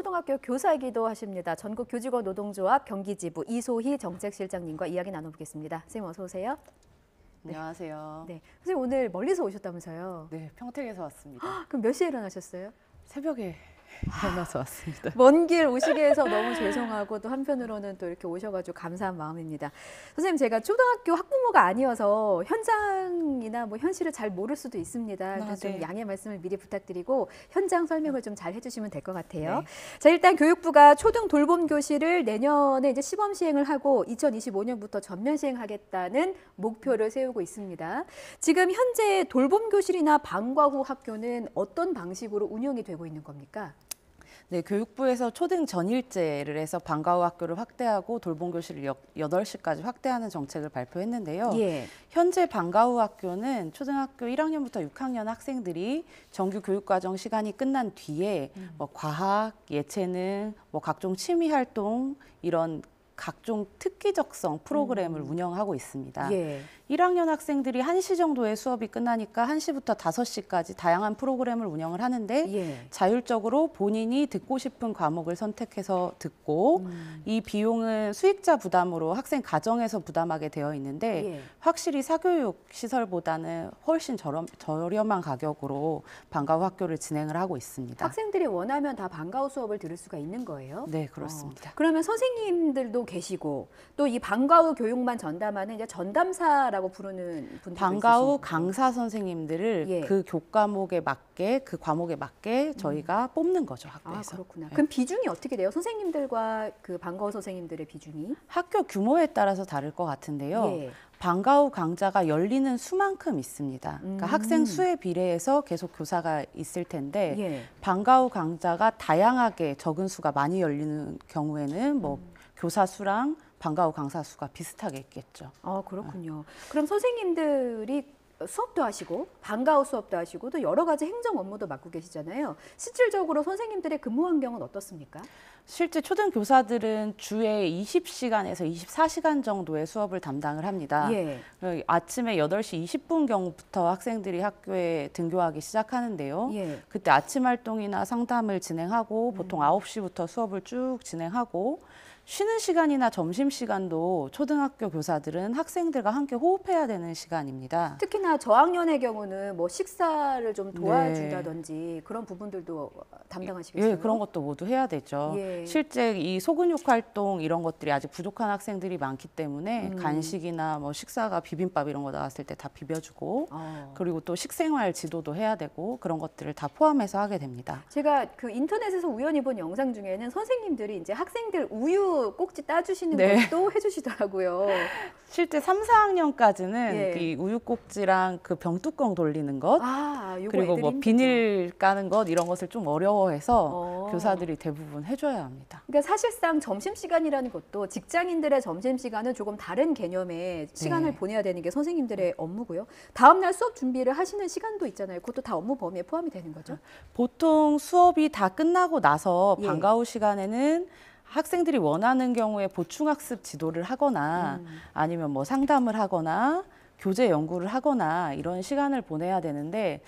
초등학교 교사이기도 하십니다. 전국교직원 노동조합 경기지부 이소희 정책실장님과 이야기 나눠보겠습니다. 선생님 어서 오세요. 네. 안녕하세요. 네, 선생님 오늘 멀리서 오셨다면서요? 네, 평택에서 왔습니다. 그럼 몇 시에 일어나셨어요? 새벽에 일어나서 왔습니다. 먼 길 오시게 해서 너무 죄송하고 또 한편으로는 또 이렇게 오셔가지고 감사한 마음입니다. 선생님 제가 초등학교 학부모가 아니어서 현장이나 뭐 현실을 잘 모를 수도 있습니다. 그래서 좀 네. 양해 말씀을 미리 부탁드리고 현장 설명을 좀 잘 해주시면 될 것 같아요. 네. 자, 일단 교육부가 초등 돌봄 교실을 내년에 이제 시범 시행을 하고 2025년부터 전면 시행하겠다는 목표를 세우고 있습니다. 지금 현재 돌봄 교실이나 방과 후 학교는 어떤 방식으로 운영이 되고 있는 겁니까? 네, 교육부에서 초등 전일제를 해서 방과 후 학교를 확대하고 돌봄 교실을 8시까지 확대하는 정책을 발표했는데요. 예. 현재 방과 후 학교는 초등학교 1학년부터 6학년 학생들이 정규 교육과정 시간이 끝난 뒤에 뭐 과학, 예체능, 뭐 각종 취미 활동 이런 각종 특기적성 프로그램을 운영하고 있습니다. 예. 1학년 학생들이 1시 정도의 수업이 끝나니까 1시부터 5시까지 다양한 프로그램을 운영을 하는데 예. 자율적으로 본인이 듣고 싶은 과목을 선택해서 듣고 이 비용은 수익자 부담으로 학생 가정에서 부담하게 되어 있는데 예. 확실히 사교육 시설보다는 훨씬 저렴한 가격으로 방과 후 학교를 진행을 하고 있습니다. 학생들이 원하면 다 방과 후 수업을 들을 수가 있는 거예요? 네, 그렇습니다. 그러면 선생님들도 계시고 또 이 방과 후 교육만 전담하는 이제 전담사라고 부르는 분들도 방과 후 있으신 거예요? 강사 선생님들을 예. 그 교과목에 맞게 그 과목에 맞게 저희가 뽑는 거죠, 아, 학교에서. 그렇구나. 네. 그럼 비중이 어떻게 돼요? 선생님들과 그 방과 후 선생님들의 비중이? 학교 규모에 따라서 다를 것 같은데요. 예. 방과 후 강좌가 열리는 수만큼 있습니다. 그러니까 학생 수에 비례해서 계속 교사가 있을 텐데 예. 방과 후 강좌가 다양하게 적은 수가 많이 열리는 경우에는 뭐 교사 수랑 방과 후 강사 수가 비슷하게 있겠죠. 아, 그렇군요. 그럼 선생님들이 수업도 하시고 방과 후 수업도 하시고 또 여러 가지 행정 업무도 맡고 계시잖아요. 실질적으로 선생님들의 근무 환경은 어떻습니까? 실제 초등 교사들은 주에 20시간에서 24시간 정도의 수업을 담당을 합니다. 예. 아침에 8시 20분경부터 학생들이 학교에 등교하기 시작하는데요. 예. 그때 아침 활동이나 상담을 진행하고 보통 9시부터 수업을 쭉 진행하고 쉬는 시간이나 점심시간도 초등학교 교사들은 학생들과 함께 호흡해야 되는 시간입니다. 특히나 저학년의 경우는 뭐 식사를 좀 도와준다든지 그런 부분들도 담당하시겠어요? 예, 그런 것도 모두 해야 되죠. 예. 실제 이 소근육 활동 이런 것들이 아직 부족한 학생들이 많기 때문에 간식이나 뭐 식사가 비빔밥 이런 거 나왔을 때 다 비벼주고 그리고 또 식생활 지도도 해야 되고 그런 것들을 다 포함해서 하게 됩니다. 제가 그 인터넷에서 우연히 본 영상 중에는 선생님들이 이제 학생들 우유 꼭지 따주시는 네. 것도 해주시더라고요. 실제 3, 4학년까지는 예. 이 우유 꼭지랑 그 병뚜껑 돌리는 것 아, 요거 그리고 애들이 뭐 힘들죠. 비닐 까는 것 이런 것을 좀 어려워해서 어. 교사들이 대부분 해줘야 합니다. 그러니까 사실상 점심시간이라는 것도 직장인들의 점심시간은 조금 다른 개념의 시간을 네. 보내야 되는 게 선생님들의 업무고요. 다음날 수업 준비를 하시는 시간도 있잖아요. 그것도 다 업무 범위에 포함이 되는 거죠? 보통 수업이 다 끝나고 나서 예. 방과 후 시간에는 학생들이 원하는 경우에 보충학습 지도를 하거나 아니면 뭐 상담을 하거나 교재 연구를 하거나 이런 시간을 보내야 되는데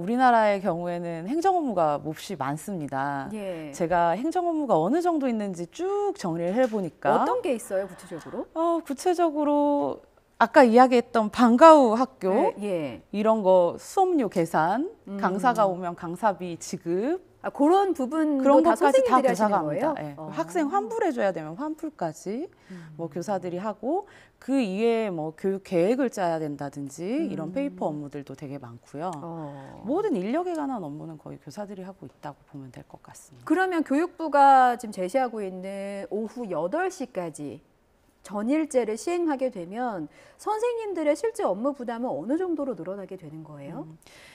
우리나라의 경우에는 행정 업무가 몹시 많습니다. 예. 제가 행정 업무가 어느 정도 있는지 쭉 정리를 해보니까 어떤 게 있어요, 구체적으로? 구체적으로 아까 이야기했던 방과 후 학교 예. 이런 거 수업료 계산, 강사가 오면 강사비 지급 아, 그런 부분도 그런 다 것까지 다 선생님들이 하시는 교사가 거예요? 합니다. 예. 학생 환불해줘야 되면 환불까지 뭐 교사들이 하고 그 이외에 뭐 교육 계획을 짜야 된다든지 이런 페이퍼 업무들도 되게 많고요. 모든 인력에 관한 업무는 거의 교사들이 하고 있다고 보면 될 것 같습니다. 그러면 교육부가 지금 제시하고 있는 오후 8시까지 전일제를 시행하게 되면 선생님들의 실제 업무 부담은 어느 정도로 늘어나게 되는 거예요?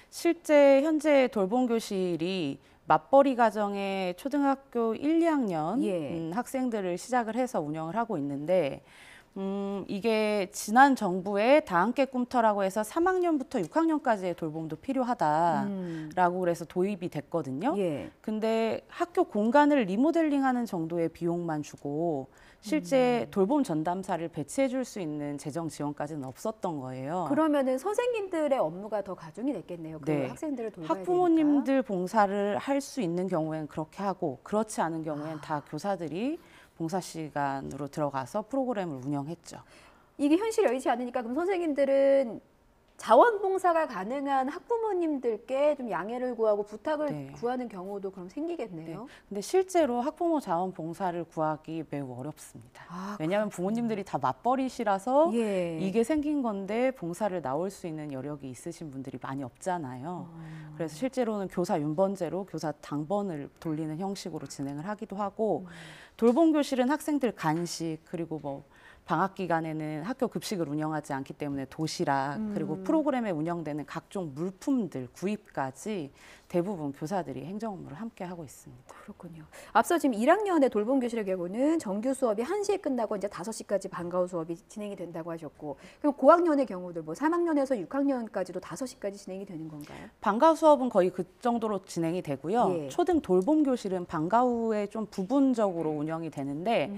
실제 현재 돌봄 교실이 맞벌이 가정의 초등학교 1, 2학년 예. 학생들을 시작을 해서 운영을 하고 있는데 이게 지난 정부의 다 함께 꿈터라고 해서 3학년부터 6학년까지의 돌봄도 필요하다라고 그래서 도입이 됐거든요. 예. 근데 학교 공간을 리모델링하는 정도의 비용만 주고 실제 돌봄 전담사를 배치해 줄 수 있는 재정 지원까지는 없었던 거예요. 그러면은 선생님들의 업무가 더 가중이 됐겠네요. 그 네. 학생들을 돌봐야 학부모님들 봉사를 할 수 있는 경우엔 그렇게 하고 그렇지 않은 경우엔 다 교사들이 봉사 시간으로 들어가서 프로그램을 운영했죠. 이게 현실이 여의치 않으니까 그럼 선생님들은 자원봉사가 가능한 학부모님들께 좀 양해를 구하고 부탁을 네. 구하는 경우도 그럼 생기겠네요. 근데 실제로 학부모 자원 봉사를 구하기 매우 어렵습니다. 아, 왜냐하면 부모님들이 다 맞벌이시라서 예. 이게 생긴 건데 봉사를 나올 수 있는 여력이 있으신 분들이 많이 없잖아요. 그래서 실제로는 교사 윤번제로 교사 당번을 돌리는 형식으로 진행을 하기도 하고 돌봄 교실은 학생들 간식 그리고 뭐 방학 기간에는 학교 급식을 운영하지 않기 때문에 도시락 그리고 프로그램에 운영되는 각종 물품들 구입까지 대부분 교사들이 행정 업무를 함께 하고 있습니다. 그렇군요. 앞서 지금 1학년의 돌봄 교실의 경우는 정규 수업이 1시에 끝나고 이제 5시까지 방과 후 수업이 진행이 된다고 하셨고, 그럼 고학년의 경우들 뭐 3학년에서 6학년까지도 5시까지 진행이 되는 건가요? 방과 수업은 거의 그 정도로 진행이 되고요. 예. 초등 돌봄 교실은 방과 후에 좀 부분적으로 운영이 되는데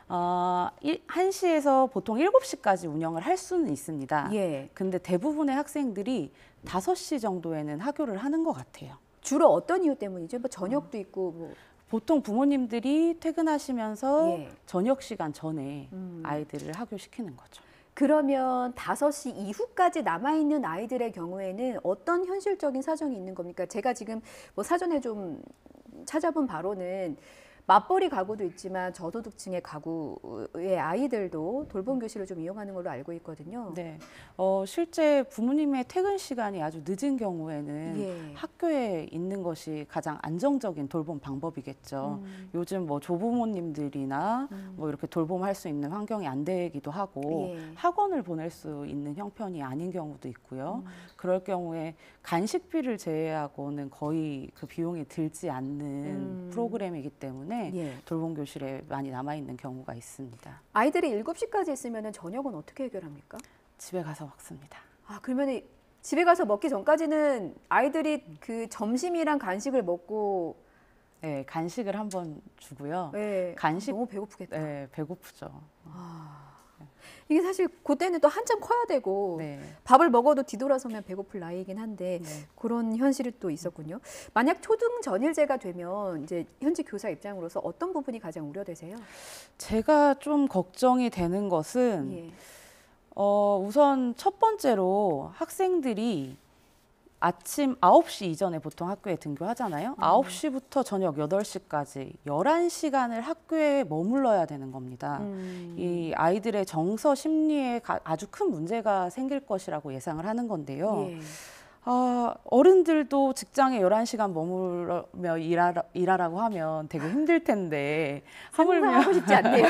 1시에서 보통 7시까지 운영을 할 수는 있습니다. 예. 근데 대부분의 학생들이 5시 정도에는 하교를 하는 것 같아요. 주로 어떤 이유 때문이죠? 뭐 저녁도 있고 뭐. 보통 부모님들이 퇴근하시면서 예. 저녁 시간 전에 아이들을 하교시키는 거죠. 그러면 5시 이후까지 남아있는 아이들의 경우에는 어떤 현실적인 사정이 있는 겁니까? 제가 지금 뭐 사전에 좀 찾아본 바로는 맞벌이 가구도 있지만 저소득층의 가구의 아이들도 돌봄 교실을 좀 이용하는 걸로 알고 있거든요. 네, 실제 부모님의 퇴근 시간이 아주 늦은 경우에는 예. 학교에 있는 것이 가장 안정적인 돌봄 방법이겠죠. 요즘 뭐 조부모님들이나 뭐 이렇게 돌봄할 수 있는 환경이 안 되기도 하고 예. 학원을 보낼 수 있는 형편이 아닌 경우도 있고요. 그럴 경우에 간식비를 제외하고는 거의 그 비용이 들지 않는 프로그램이기 때문에 예. 돌봄 교실에 많이 남아 있는 경우가 있습니다. 아이들이 7시까지 있으면 저녁은 어떻게 해결합니까? 집에 가서 먹습니다. 아, 그러면 집에 가서 먹기 전까지는 아이들이 그 점심이랑 간식을 먹고 네, 간식을 한번 주고요. 예, 간식 너무 배고프겠다. 네, 배고프죠. 이게 사실 그때는 또 한참 커야 되고 네. 밥을 먹어도 뒤돌아서면 배고플 나이이긴 한데 네. 그런 현실이 또 있었군요. 만약 초등 전일제가 되면 이제 현지 교사 입장으로서 어떤 부분이 가장 우려되세요? 제가 좀 걱정이 되는 것은 예. 우선 첫 번째로 학생들이 아침 9시 이전에 보통 학교에 등교하잖아요. 9시부터 저녁 8시까지 11시간을 학교에 머물러야 되는 겁니다. 이 아이들의 정서 심리에 아주 큰 문제가 생길 것이라고 예상을 하는 건데요. 예. 어른들도 직장에 11시간 머물며 일하라고 하면 되게 힘들 텐데 하고 싶지 않네요.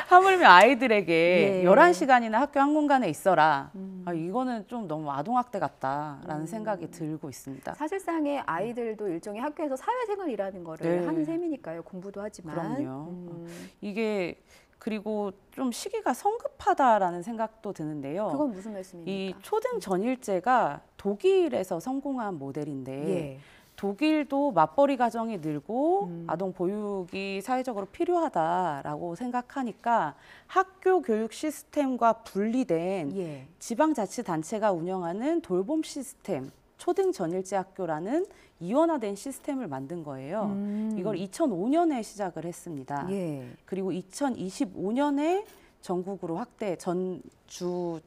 하물며 아이들에게 예. 11시간이나 학교 한 공간에 있어라. 이거는 좀 너무 아동학대 같다라는 생각이 들고 있습니다. 사실상의 아이들도 일종의 학교에서 사회생활이라는 거를 네. 하는 셈이니까요. 공부도 하지만. 그럼요. 이게 그리고 좀 시기가 성급하다라는 생각도 드는데요. 그건 무슨 말씀입니까? 이 초등 전일제가 독일에서 성공한 모델인데 예. 독일도 맞벌이 가정이 늘고 아동 보육이 사회적으로 필요하다라고 생각하니까 학교 교육 시스템과 분리된 예. 지방자치단체가 운영하는 돌봄 시스템, 초등 전일제 학교라는 이원화된 시스템을 만든 거예요. 이걸 2005년에 시작을 했습니다. 예. 그리고 2025년에 전국으로 전주로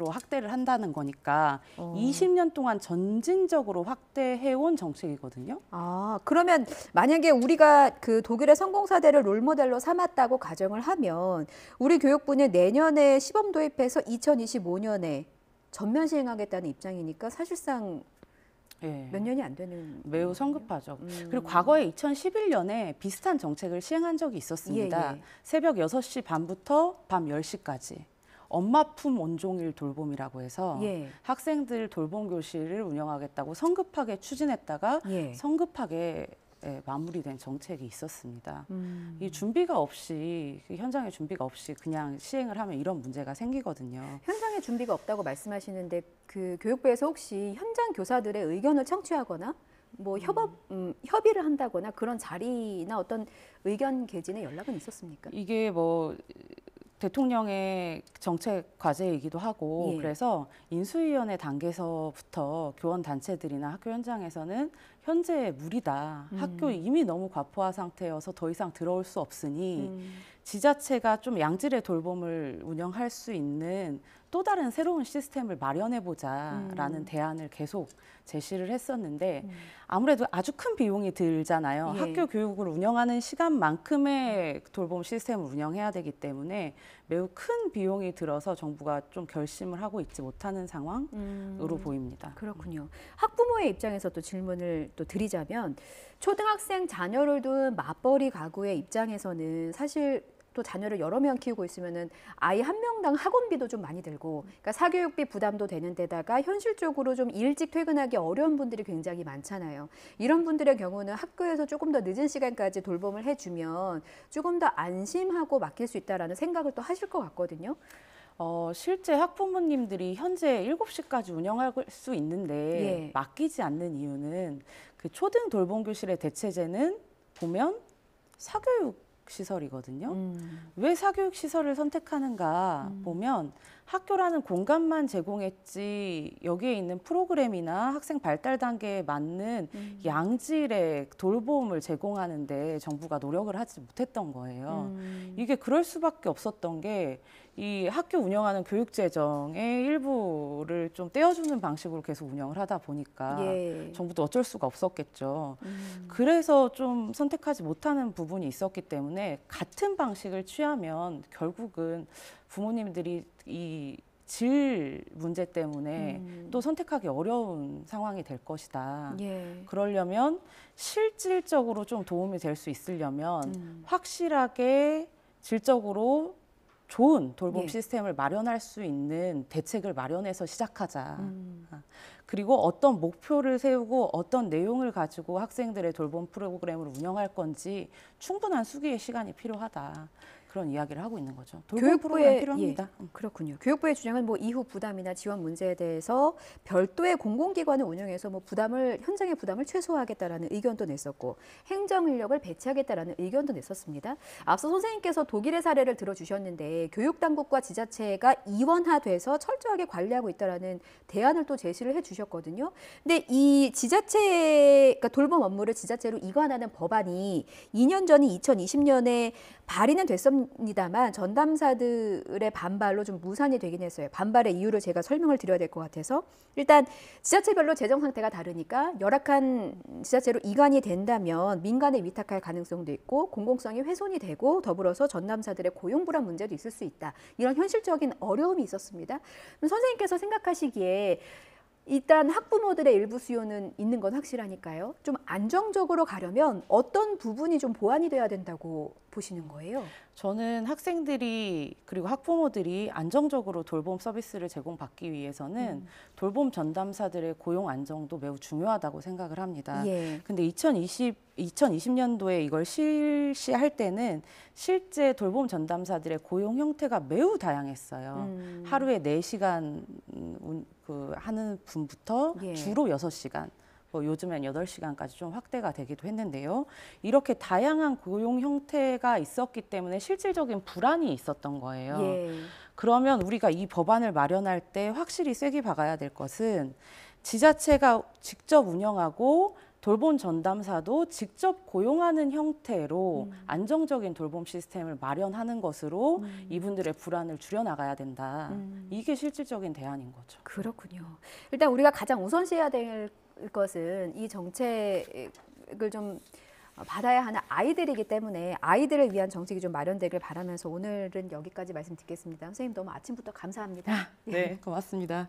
확대를 한다는 거니까 20년 동안 점진적으로 확대해온 정책이거든요. 아, 그러면 만약에 우리가 그 독일의 성공 사례를 롤모델로 삼았다고 가정을 하면 우리 교육부는 내년에 시범 도입해서 2025년에 전면 시행하겠다는 입장이니까 사실상 예. 몇 년이 안 되는 매우 성급하죠. 그리고 과거에 2011년에 비슷한 정책을 시행한 적이 있었습니다. 예, 예. 새벽 6시 반부터 밤 10시까지. 엄마 품 온종일 돌봄이라고 해서 예. 학생들 돌봄 교실을 운영하겠다고 성급하게 추진했다가 예. 성급하게 마무리된 정책이 있었습니다. 이 준비가 없이 현장에 준비가 없이 그냥 시행을 하면 이런 문제가 생기거든요. 현장에 준비가 없다고 말씀하시는데 그 교육부에서 혹시 현장 교사들의 의견을 청취하거나 뭐 협의를 한다거나 그런 자리나 어떤 의견 개진의 연락은 있었습니까? 이게 뭐 대통령의 정책 과제이기도 하고 예. 그래서 인수위원회 단계에서부터 교원 단체들이나 학교 현장에서는 현재 무리다. 학교 이미 너무 과포화 상태여서 더 이상 들어올 수 없으니 지자체가 좀 양질의 돌봄을 운영할 수 있는 또 다른 새로운 시스템을 마련해보자라는 대안을 계속 제시를 했었는데 아무래도 아주 큰 비용이 들잖아요. 예. 학교 교육을 운영하는 시간만큼의 돌봄 시스템을 운영해야 되기 때문에 매우 큰 비용이 들어서 정부가 좀 결심을 하고 있지 못하는 상황으로 보입니다. 그렇군요. 학부모의 입장에서 또 질문을 또 드리자면 초등학생 자녀를 둔 맞벌이 가구의 입장에서는 사실 또 자녀를 여러 명 키우고 있으면은 아이 한 명당 학원비도 좀 많이 들고, 그러니까 사교육비 부담도 되는 데다가 현실적으로 좀 일찍 퇴근하기 어려운 분들이 굉장히 많잖아요. 이런 분들의 경우는 학교에서 조금 더 늦은 시간까지 돌봄을 해주면 조금 더 안심하고 맡길 수 있다라는 생각을 또 하실 것 같거든요. 실제 학부모님들이 현재 7시까지 운영할 수 있는데 예. 맡기지 않는 이유는 그 초등 돌봄 교실의 대체제는 보면 사교육 시설이거든요. 왜 사교육 시설을 선택하는가 보면 학교라는 공간만 제공했지 여기에 있는 프로그램이나 학생 발달 단계에 맞는 양질의 돌봄을 제공하는데 정부가 노력을 하지 못했던 거예요. 이게 그럴 수밖에 없었던 게 이 학교 운영하는 교육재정의 일부를 좀 떼어주는 방식으로 계속 운영을 하다 보니까 예. 정부도 어쩔 수가 없었겠죠. 그래서 좀 선택하지 못하는 부분이 있었기 때문에 같은 방식을 취하면 결국은 부모님들이 이 질 문제 때문에 또 선택하기 어려운 상황이 될 것이다. 예. 그러려면 실질적으로 좀 도움이 될 수 있으려면 확실하게 질적으로 좋은 돌봄 예. 시스템을 마련할 수 있는 대책을 마련해서 시작하자. 그리고 어떤 목표를 세우고 어떤 내용을 가지고 학생들의 돌봄 프로그램을 운영할 건지 충분한 수기의 시간이 필요하다. 그런 이야기를 하고 있는 거죠. 돌봄 프로그램 필요합니다. 예, 그렇군요. 교육부의 주장은 뭐 이후 부담이나 지원 문제에 대해서 별도의 공공기관을 운영해서 뭐 현장의 부담을 최소화하겠다라는 의견도 냈었고 행정 인력을 배치하겠다라는 의견도 냈었습니다. 앞서 선생님께서 독일의 사례를 들어주셨는데 교육당국과 지자체가 이원화돼서 철저하게 관리하고 있다라는 대안을 또 제시를 해주셨거든요. 근데 이 그러니까 돌봄 업무를 지자체로 이관하는 법안이 2년 전인 2020년에 발의는 됐습니다만 전담사들의 반발로 좀 무산이 되긴 했어요. 반발의 이유를 제가 설명을 드려야 될 것 같아서 일단 지자체별로 재정 상태가 다르니까 열악한 지자체로 이관이 된다면 민간에 위탁할 가능성도 있고 공공성이 훼손이 되고 더불어서 전담사들의 고용 불안 문제도 있을 수 있다. 이런 현실적인 어려움이 있었습니다. 그럼 선생님께서 생각하시기에 일단 학부모들의 일부 수요는 있는 건 확실하니까요. 좀 안정적으로 가려면 어떤 부분이 좀 보완이 돼야 된다고 보시는 거예요? 저는 학생들이 그리고 학부모들이 안정적으로 돌봄 서비스를 제공받기 위해서는 돌봄 전담사들의 고용 안정도 매우 중요하다고 생각을 합니다. 예. 근데 2020년도에 이걸 실시할 때는 실제 돌봄 전담사들의 고용 형태가 매우 다양했어요. 하루에 4시간 하는 분부터 예. 주로 6시간. 뭐 요즘엔 8시간까지 좀 확대가 되기도 했는데요. 이렇게 다양한 고용 형태가 있었기 때문에 실질적인 불안이 있었던 거예요. 예. 그러면 우리가 이 법안을 마련할 때 확실히 쐐기 박아야 될 것은 지자체가 직접 운영하고 돌봄 전담사도 직접 고용하는 형태로 안정적인 돌봄 시스템을 마련하는 것으로 이분들의 불안을 줄여나가야 된다. 이게 실질적인 대안인 거죠. 그렇군요. 일단 우리가 가장 우선시해야 될 것은 이 정책을 좀 받아야 하는 아이들이기 때문에 아이들을 위한 정책이 좀 마련되길 바라면서 오늘은 여기까지 말씀 듣겠습니다. 선생님 너무 아침부터 감사합니다. 네, 고맙습니다.